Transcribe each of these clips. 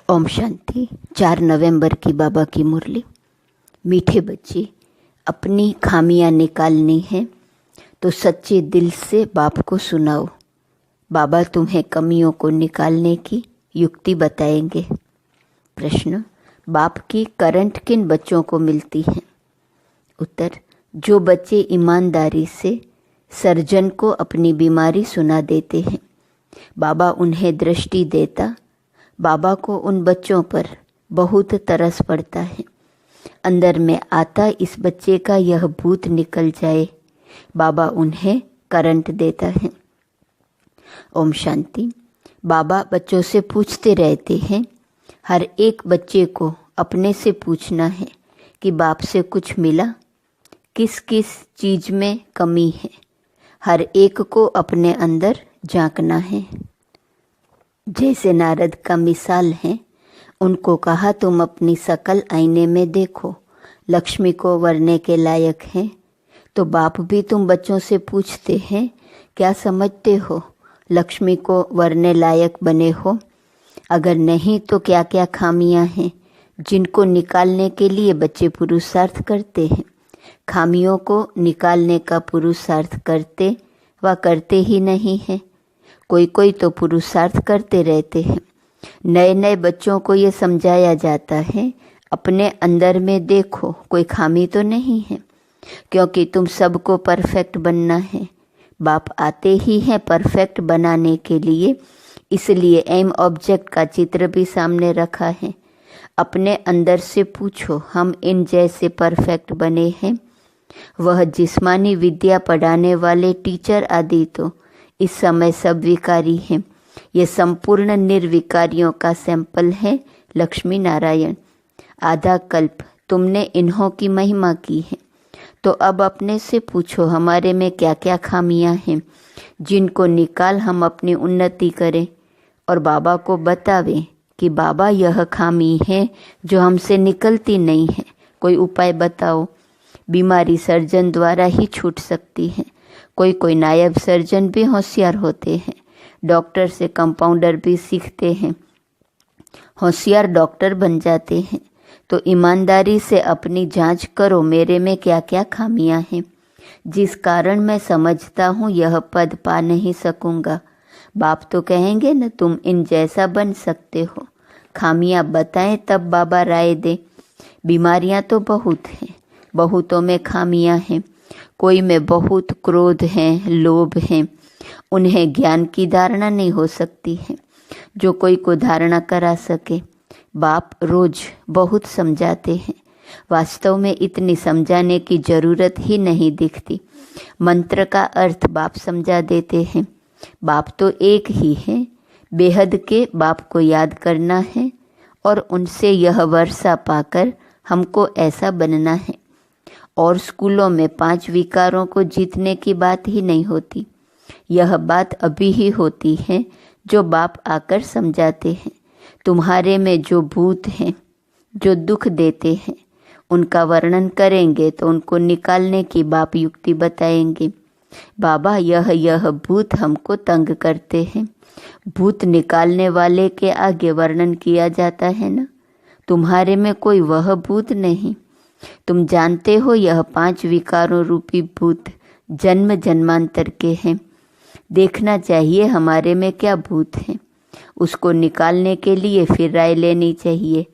ओम शांति। 4 नवंबर की बाबा की मुरली। मीठे बच्चे, अपनी खामियां निकालनी है तो सच्चे दिल से बाप को सुनाओ। बाबा तुम्हें कमियों को निकालने की युक्ति बताएंगे। प्रश्न, बाप की करंट किन बच्चों को मिलती है? उत्तर, जो बच्चे ईमानदारी से सर्जन को अपनी बीमारी सुना देते हैं। बाबा उन्हें दृष्टि देता। बाबा को उन बच्चों पर बहुत तरस पड़ता है। अंदर में आता इस बच्चे का यह भूत निकल जाए। बाबा उन्हें करंट देता है। ओम शांति। बाबा बच्चों से पूछते रहते हैं। हर एक बच्चे को अपने से पूछना है कि बाप से कुछ मिला, किस किस चीज में कमी है। हर एक को अपने अंदर झांकना है। जैसे नारद का मिसाल है, उनको कहा तुम अपनी शकल आईने में देखो, लक्ष्मी को वरने के लायक है। तो बाप भी तुम बच्चों से पूछते हैं, क्या समझते हो लक्ष्मी को वरने लायक बने हो? अगर नहीं तो क्या क्या खामियां हैं जिनको निकालने के लिए बच्चे पुरुषार्थ करते हैं। खामियों को निकालने का पुरुषार्थ करते व करते ही नहीं है। कोई कोई तो पुरुषार्थ करते रहते हैं। नए नए बच्चों को ये समझाया जाता है, अपने अंदर में देखो कोई खामी तो नहीं है, क्योंकि तुम सबको परफेक्ट बनना है। बाप आते ही हैं परफेक्ट बनाने के लिए, इसलिए एम ऑब्जेक्ट का चित्र भी सामने रखा है। अपने अंदर से पूछो, हम इन जैसे परफेक्ट बने हैं। वह जिस्मानी विद्या पढ़ाने वाले टीचर आदि तो इस समय सब विकारी हैं। ये संपूर्ण निर्विकारियों का सैंपल है लक्ष्मी नारायण। आधा कल्प तुमने इन्हों की महिमा की है, तो अब अपने से पूछो हमारे में क्या क्या खामियां हैं जिनको निकाल हम अपनी उन्नति करें और बाबा को बतावें कि बाबा यह खामी है जो हमसे निकलती नहीं है, कोई उपाय बताओ। बीमारी सर्जन द्वारा ही छूट सकती है। कोई कोई नायब सर्जन भी होशियार होते हैं। डॉक्टर से कंपाउंडर भी सीखते हैं, होशियार डॉक्टर बन जाते हैं। तो ईमानदारी से अपनी जांच करो, मेरे में क्या क्या खामियां हैं जिस कारण मैं समझता हूँ यह पद पा नहीं सकूँगा। बाप तो कहेंगे न तुम इन जैसा बन सकते हो। खामियां बताएं तब बाबा राय दे। बीमारियां तो बहुत हैं, बहुतों में खामियां हैं। कोई में बहुत क्रोध है, लोभ है, उन्हें ज्ञान की धारणा नहीं हो सकती है जो कोई को धारणा करा सके। बाप रोज बहुत समझाते हैं, वास्तव में इतनी समझाने की जरूरत ही नहीं दिखती। मंत्र का अर्थ बाप समझा देते हैं। बाप तो एक ही है, बेहद के बाप को याद करना है और उनसे यह वर्षा पाकर हमको ऐसा बनना है। और स्कूलों में 5 विकारों को जीतने की बात ही नहीं होती। यह बात अभी ही होती है जो बाप आकर समझाते हैं। तुम्हारे में जो भूत हैं, जो दुख देते हैं, उनका वर्णन करेंगे तो उनको निकालने की बाप युक्ति बताएंगे। बाबा यह भूत हमको तंग करते हैं। भूत निकालने वाले के आगे वर्णन किया जाता है ना। तुम्हारे में कोई वह भूत नहीं। तुम जानते हो यह 5 विकारों रूपी भूत जन्म जन्मांतर के हैं। देखना चाहिए हमारे में क्या भूत है, उसको निकालने के लिए फिर राय लेनी चाहिए।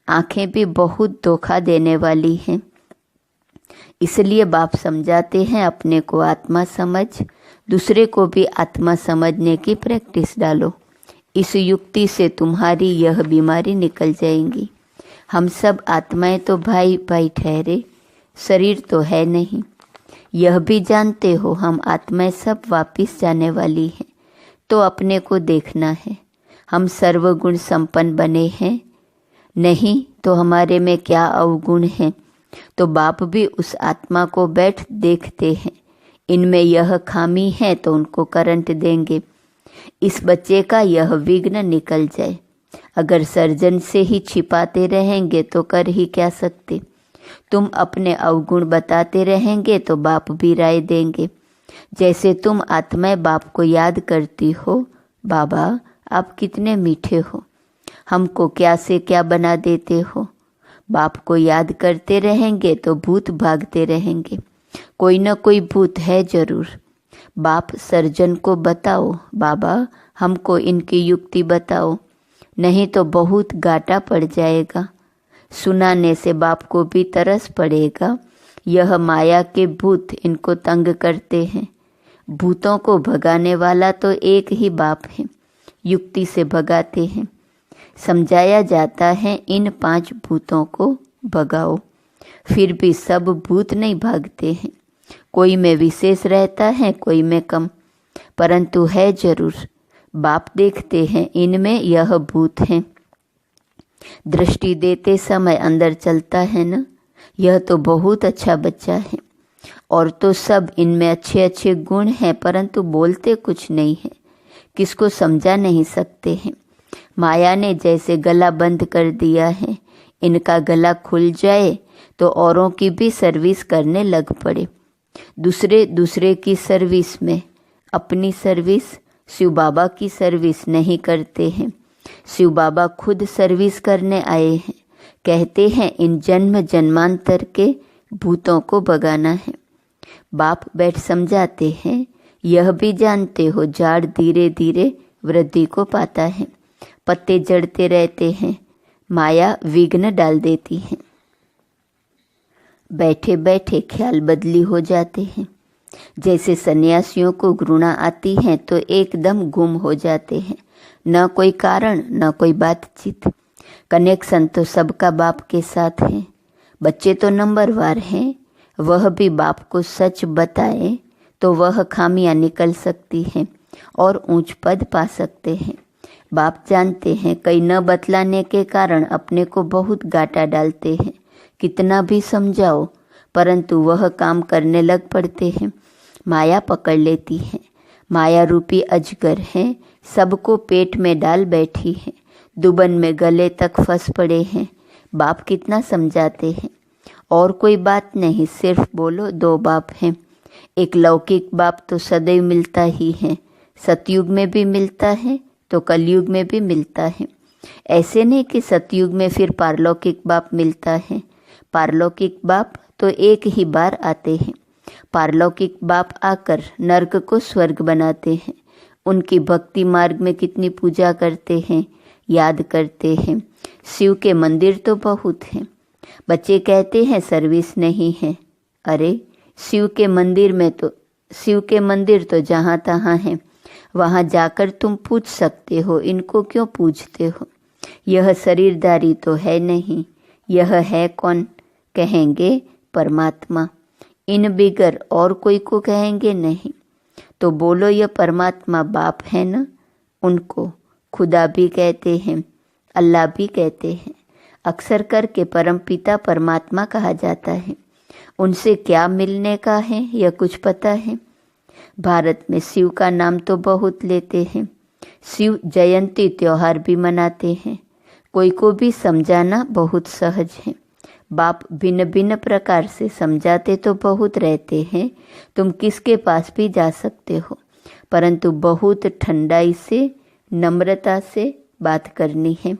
आंखें भी बहुत धोखा देने वाली हैं, इसलिए बाप समझाते हैं अपने को आत्मा समझ, दूसरे को भी आत्मा समझने की प्रैक्टिस डालो। इस युक्ति से तुम्हारी यह बीमारी निकल जाएंगी। हम सब आत्माएं तो भाई भाई ठहरे, शरीर तो है नहीं। यह भी जानते हो हम आत्माएं सब वापिस जाने वाली हैं। तो अपने को देखना है, हम सर्वगुण संपन्न बने हैं नहीं तो हमारे में क्या अवगुण है। तो बाप भी उस आत्मा को बैठ देखते हैं, इनमें यह खामी है तो उनको करंट देंगे। इस बच्चे का यह विघ्न निकल जाए। अगर सर्जन से ही छिपाते रहेंगे तो कर ही क्या सकते। तुम अपने अवगुण बताते रहेंगे तो बाप भी राय देंगे। जैसे तुम आत्माएं बाप को याद करती हो, बाबा आप कितने मीठे हो, हमको क्या से क्या बना देते हो। बाप को याद करते रहेंगे तो भूत भागते रहेंगे। कोई न कोई भूत है जरूर। बाप सर्जन को बताओ, बाबा हमको इनकी युक्ति बताओ, नहीं तो बहुत घाटा पड़ जाएगा। सुनाने से बाप को भी तरस पड़ेगा। यह माया के भूत इनको तंग करते हैं। भूतों को भगाने वाला तो एक ही बाप है, युक्ति से भगाते हैं। समझाया जाता है इन 5 भूतों को भगाओ, फिर भी सब भूत नहीं भागते हैं। कोई में विशेष रहता है, कोई में कम, परंतु है जरूर। बाप देखते हैं इनमें यह भूत हैं। दृष्टि देते समय अंदर चलता है न, यह तो बहुत अच्छा बच्चा है। और तो सब इनमें अच्छे अच्छे गुण हैं, परंतु बोलते कुछ नहीं है, किसको समझा नहीं सकते हैं। माया ने जैसे गला बंद कर दिया है, इनका गला खुल जाए तो औरों की भी सर्विस करने लग पड़े। दूसरे की सर्विस में अपनी सर्विस, शिव बाबा की सर्विस नहीं करते हैं। शिव बाबा खुद सर्विस करने आए हैं। कहते हैं इन जन्म जन्मांतर के भूतों को भगाना है। बाप बैठ समझाते हैं, यह भी जानते हो झाड़ धीरे धीरे वृद्धि को पाता है, पत्ते जड़ते रहते हैं, माया विघ्न डाल देती है। बैठे बैठे ख्याल बदली हो जाते हैं। जैसे सन्यासियों को घृणा आती है तो एकदम गुम हो जाते हैं, न कोई कारण न कोई बातचीत। कनेक्शन तो सबका बाप के साथ है। बच्चे तो नंबरवार हैं, वह भी बाप को सच बताए तो वह खामियां निकल सकती हैं और ऊंच पद पा सकते हैं। बाप जानते हैं कई न बतलाने के कारण अपने को बहुत घाटा डालते हैं। कितना भी समझाओ परंतु वह काम करने लग पड़ते हैं। माया पकड़ लेती है। माया रूपी अजगर है, सबको पेट में डाल बैठी है, दुबन में गले तक फंस पड़े हैं। बाप कितना समझाते हैं। और कोई बात नहीं, सिर्फ बोलो 2 बाप हैं। एक लौकिक बाप तो सदैव मिलता ही है, सतयुग में भी मिलता है तो कलयुग में भी मिलता है। ऐसे नहीं कि सतयुग में फिर पारलौकिक बाप मिलता है। पारलौकिक बाप तो एक ही बार आते हैं। पारलौकिक बाप आकर नर्क को स्वर्ग बनाते हैं। उनकी भक्ति मार्ग में कितनी पूजा करते हैं, याद करते हैं। शिव के मंदिर तो बहुत हैं। बच्चे कहते हैं सर्विस नहीं है। अरे शिव के मंदिर तो जहाँ तहाँ हैं, वहाँ जाकर तुम पूछ सकते हो। इनको क्यों पूछते हो? यह शरीरधारी तो है नहीं। यह है कौन? कहेंगे परमात्मा। इन बिगर और कोई को कहेंगे नहीं। तो बोलो यह परमात्मा बाप है न? उनको खुदा भी कहते हैं, अल्लाह भी कहते हैं। अक्सर करके परमपिता परमात्मा कहा जाता है। उनसे क्या मिलने का है यह कुछ पता है? भारत में शिव का नाम तो बहुत लेते हैं। शिव जयंती त्योहार भी मनाते हैं। कोई को भी समझाना बहुत सहज है। बाप भिन्न भिन्न प्रकार से समझाते तो बहुत रहते हैं। तुम किसके पास भी जा सकते हो, परंतु बहुत ठंडाई से, नम्रता से बात करनी है।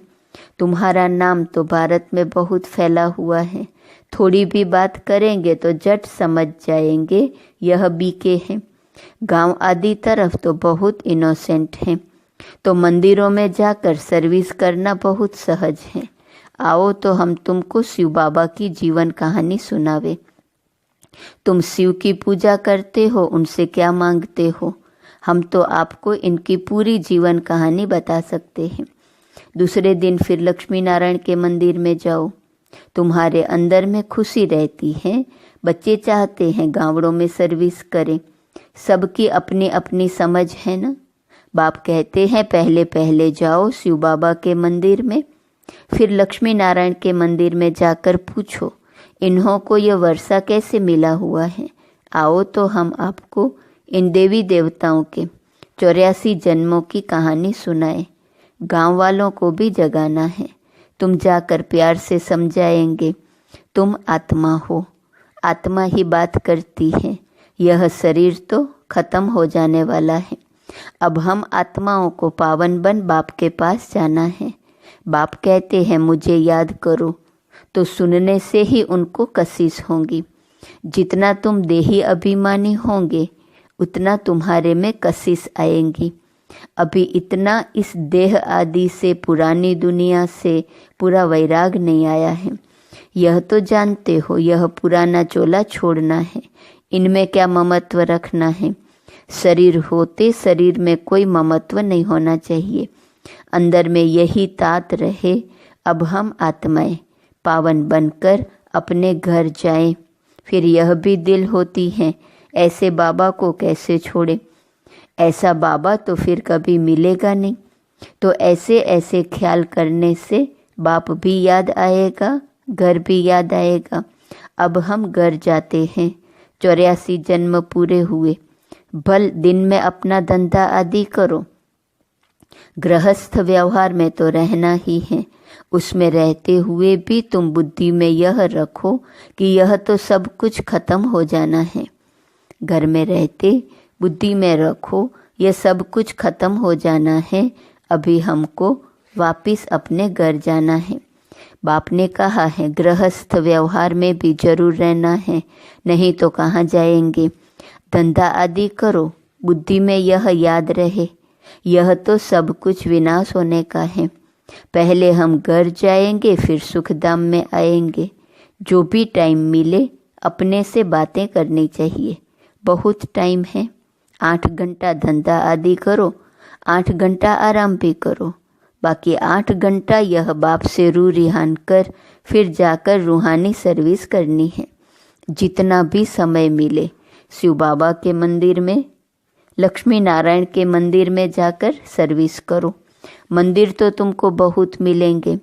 तुम्हारा नाम तो भारत में बहुत फैला हुआ है। थोड़ी भी बात करेंगे तो झट समझ जाएंगे यह बीके हैं। गांव आदि तरफ तो बहुत इनोसेंट हैं। तो मंदिरों में जाकर सर्विस करना बहुत सहज है। आओ तो हम तुमको शिव बाबा की जीवन कहानी सुनावे। तुम शिव की पूजा करते हो, उनसे क्या मांगते हो? हम तो आपको इनकी पूरी जीवन कहानी बता सकते हैं। दूसरे दिन फिर लक्ष्मी नारायण के मंदिर में जाओ। तुम्हारे अंदर में खुशी रहती है। बच्चे चाहते हैं गांवड़ों में सर्विस करें। सबकी अपनी अपनी समझ है ना। बाप कहते हैं पहले पहले जाओ शिव बाबा के मंदिर में, फिर लक्ष्मी नारायण के मंदिर में जाकर पूछो इन्हों को यह वर्षा कैसे मिला हुआ है। आओ तो हम आपको इन देवी देवताओं के 84 जन्मों की कहानी सुनाए। गांव वालों को भी जगाना है। तुम जाकर प्यार से समझाएंगे तुम आत्मा हो, आत्मा ही बात करती है। यह शरीर तो खत्म हो जाने वाला है। अब हम आत्माओं को पावन बन बाप के पास जाना है। बाप कहते हैं मुझे याद करो, तो सुनने से ही उनको कशिश होंगी। जितना तुम देही अभिमानी होंगे उतना तुम्हारे में कशिश आएंगी। अभी इतना इस देह आदि से, पुरानी दुनिया से पूरा वैराग नहीं आया है। यह तो जानते हो यह पुराना चोला छोड़ना है, इनमें क्या ममत्व रखना है। शरीर होते शरीर में कोई ममत्व नहीं होना चाहिए। अंदर में यही तात रहे, अब हम आत्माएं पावन बनकर अपने घर जाएं। फिर यह भी दिल होती है, ऐसे बाबा को कैसे छोड़े। ऐसा बाबा तो फिर कभी मिलेगा नहीं। तो ऐसे ऐसे ख्याल करने से बाप भी याद आएगा, घर भी याद आएगा। अब हम घर जाते हैं। 84 जन्म पूरे हुए। भल दिन में अपना धंधा आदि करो। गृहस्थ व्यवहार में तो रहना ही है। उसमें रहते हुए भी तुम बुद्धि में यह रखो कि यह तो सब कुछ खत्म हो जाना है। घर में रहते बुद्धि में रखो यह सब कुछ खत्म हो जाना है। अभी हमको वापिस अपने घर जाना है। बाप ने कहा है गृहस्थ व्यवहार में भी जरूर रहना है, नहीं तो कहाँ जाएंगे। धंधा आदि करो, बुद्धि में यह याद रहे यह तो सब कुछ विनाश होने का है। पहले हम घर जाएंगे, फिर सुखधाम में आएंगे। जो भी टाइम मिले अपने से बातें करनी चाहिए। बहुत टाइम है। 8 घंटा धंधा आदि करो, 8 घंटा आराम भी करो। बाकी 8 घंटा यह बाप से रू रिहान कर फिर जाकर रूहानी सर्विस करनी है। जितना भी समय मिले शिव बाबा के मंदिर में, लक्ष्मी नारायण के मंदिर में जाकर सर्विस करो। मंदिर तो तुमको बहुत मिलेंगे।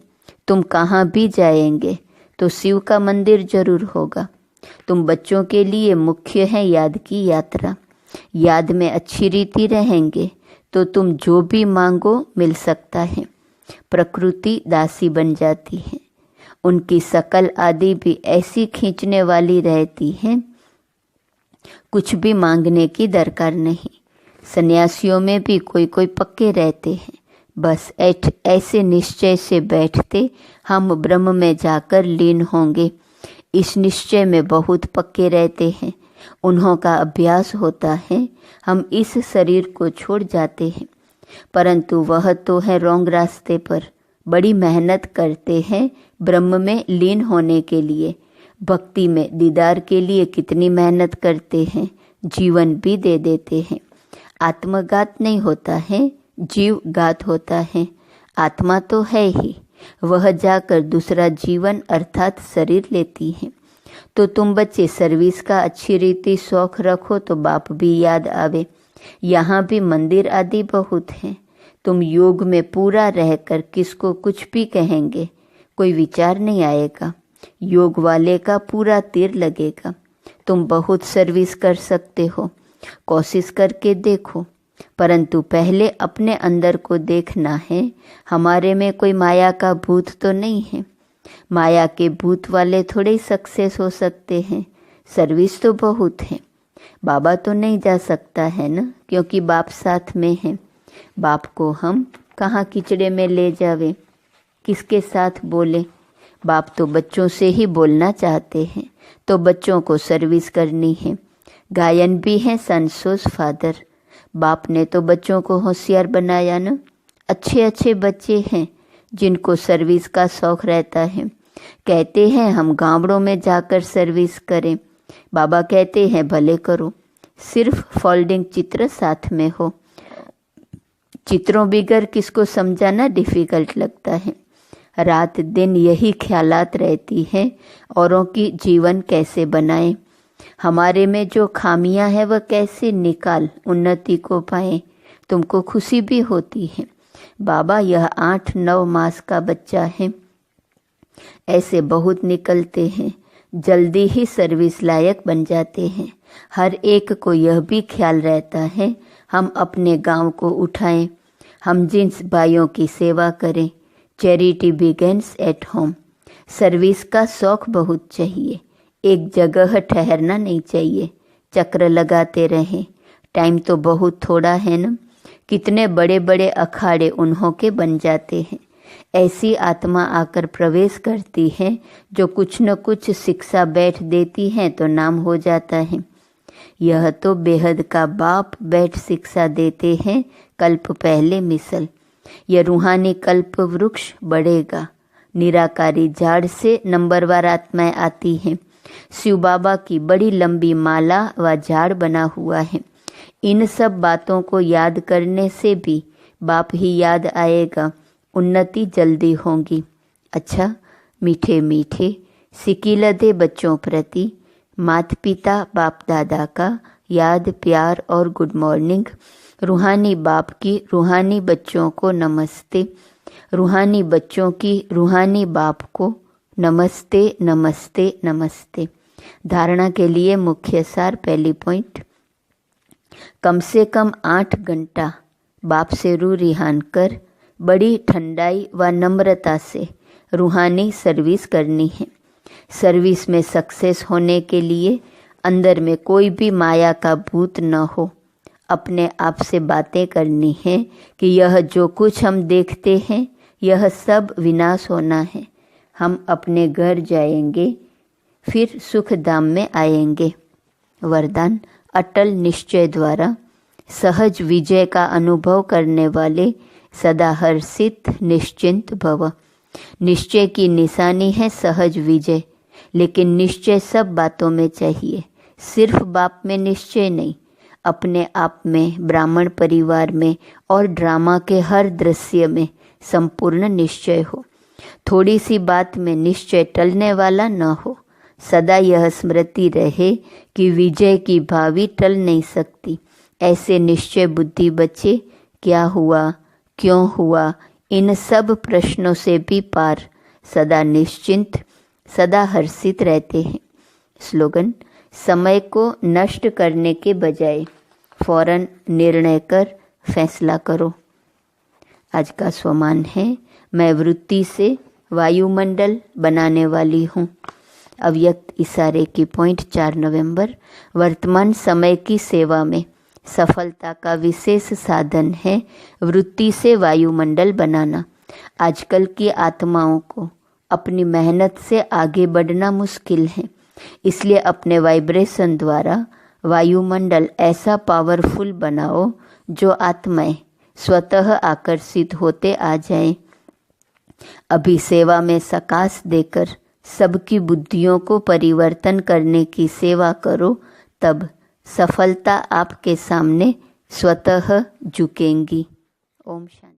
तुम कहाँ भी जाएंगे तो शिव का मंदिर जरूर होगा। तुम बच्चों के लिए मुख्य है याद की यात्रा। याद में अच्छी रीति रहेंगे तो तुम जो भी मांगो मिल सकता है। प्रकृति दासी बन जाती है। उनकी शकल आदि भी ऐसी खींचने वाली रहती है, कुछ भी मांगने की दरकार नहीं। सन्यासियों में भी कोई कोई पक्के रहते हैं। बस ऐसे निश्चय से बैठते हम ब्रह्म में जाकर लीन होंगे। इस निश्चय में बहुत पक्के रहते हैं। उन्हों का अभ्यास होता है। हम इस शरीर को छोड़ जाते हैं, परंतु वह तो है रॉन्ग रास्ते पर। बड़ी मेहनत करते हैं ब्रह्म में लीन होने के लिए। भक्ति में दीदार के लिए कितनी मेहनत करते हैं, जीवन भी दे देते हैं। आत्मघात नहीं होता है, जीव घात होता है। आत्मा तो है ही, वह जाकर दूसरा जीवन अर्थात शरीर लेती है। तो तुम बच्चे सर्विस का अच्छी रीति शौक रखो तो बाप भी याद आवे। यहाँ भी मंदिर आदि बहुत हैं। तुम योग में पूरा रहकर किसको कुछ भी कहेंगे, कोई विचार नहीं आएगा। योग वाले का पूरा तीर लगेगा। तुम बहुत सर्विस कर सकते हो, कोशिश करके देखो। परंतु पहले अपने अंदर को देखना है। हमारे में कोई माया का भूत तो नहीं है। माया के भूत वाले थोड़े ही सक्सेस हो सकते हैं। सर्विस तो बहुत है। बाबा तो नहीं जा सकता है ना, क्योंकि बाप साथ में है। बाप को हम कहाँ कीचड़े में ले जावे, किसके साथ बोले। बाप तो बच्चों से ही बोलना चाहते हैं, तो बच्चों को सर्विस करनी है। गायन भी है सनसोस फादर। बाप ने तो बच्चों को होशियार बनाया ना। अच्छे अच्छे बच्चे हैं जिनको सर्विस का शौक रहता है। कहते हैं हम गांवों में जाकर सर्विस करें। बाबा कहते हैं भले करो, सिर्फ फोल्डिंग चित्र साथ में हो। चित्रों बिगर किसको समझाना डिफिकल्ट लगता है। रात दिन यही ख्यालात रहती हैं, औरों की जीवन कैसे बनाएं। हमारे में जो खामियां हैं वह कैसे निकाल उन्नति को पाएं। तुमको खुशी भी होती है। बाबा यह 8-9 मास का बच्चा है। ऐसे बहुत निकलते हैं, जल्दी ही सर्विस लायक बन जाते हैं। हर एक को यह भी ख्याल रहता है हम अपने गांव को उठाएं, हम जिन भाइयों की सेवा करें। Charity begins at home. Service का शौक बहुत चाहिए। एक जगह ठहरना नहीं चाहिए, चक्र लगाते रहें। टाइम तो बहुत थोड़ा है ना। कितने बड़े बड़े अखाड़े उन्हों के बन जाते हैं। ऐसी आत्मा आकर प्रवेश करती है जो कुछ न कुछ शिक्षा बैठ देती है तो नाम हो जाता है। यह तो बेहद का बाप बैठ शिक्षा देते हैं कल्प पहले मिसल। यह रूहानी कल्प वृक्ष बढ़ेगा। निराकारी झाड़ से नंबरवार आत्माएं आती हैं। शिव बाबा की बड़ी लंबी माला व झाड़ बना हुआ है। इन सब बातों को याद करने से भी बाप ही याद आएगा, उन्नति जल्दी होगी। अच्छा, मीठे मीठे सिकीलदे बच्चों प्रति माता पिता बाप दादा का याद प्यार और गुड मॉर्निंग। रूहानी बाप की रूहानी बच्चों को नमस्ते। रूहानी बच्चों की रूहानी बाप को नमस्ते नमस्ते नमस्ते। धारणा के लिए मुख्य सार। पहली पॉइंट, कम से कम 8 घंटा बाप से रूह रिहान कर बड़ी ठंडाई व नम्रता से रूहानी सर्विस करनी है। सर्विस में सक्सेस होने के लिए अंदर में कोई भी माया का भूत न हो। अपने आप से बातें करनी है कि यह जो कुछ हम देखते हैं यह सब विनाश होना है। हम अपने घर जाएंगे, फिर सुख धाम में आएंगे। वरदान, अटल निश्चय द्वारा सहज विजय का अनुभव करने वाले सदा हर्षित निश्चिंत भव। निश्चय की निशानी है सहज विजय, लेकिन निश्चय सब बातों में चाहिए, सिर्फ बाप में निश्चय नहीं। अपने आप में, ब्राह्मण परिवार में और ड्रामा के हर दृश्य में संपूर्ण निश्चय हो। थोड़ी सी बात में निश्चय टलने वाला न हो। सदा यह स्मृति रहे कि विजय की भावी टल नहीं सकती। ऐसे निश्चय बुद्धि बच्चे क्या हुआ, क्यों हुआ, इन सब प्रश्नों से भी पार सदा निश्चिंत, सदा हर्षित रहते हैं। स्लोगन, समय को नष्ट करने के बजाय फौरन निर्णय कर फैसला करो। आज का स्वमान है, मैं वृत्ति से वायुमंडल बनाने वाली हूँ। अव्यक्त इशारे की पॉइंट 4 नवंबर। वर्तमान समय की सेवा में सफलता का विशेष साधन है वृत्ति से वायुमंडल बनाना। आजकल की आत्माओं को अपनी मेहनत से आगे बढ़ना मुश्किल है, इसलिए अपने वाइब्रेशन द्वारा वायुमंडल ऐसा पावरफुल बनाओ जो आत्माएं स्वतः आकर्षित होते आ जाएं। अभी सेवा में सकाश देकर सबकी बुद्धियों को परिवर्तन करने की सेवा करो, तब सफलता आपके सामने स्वतः झुकेंगी। ओम शांति।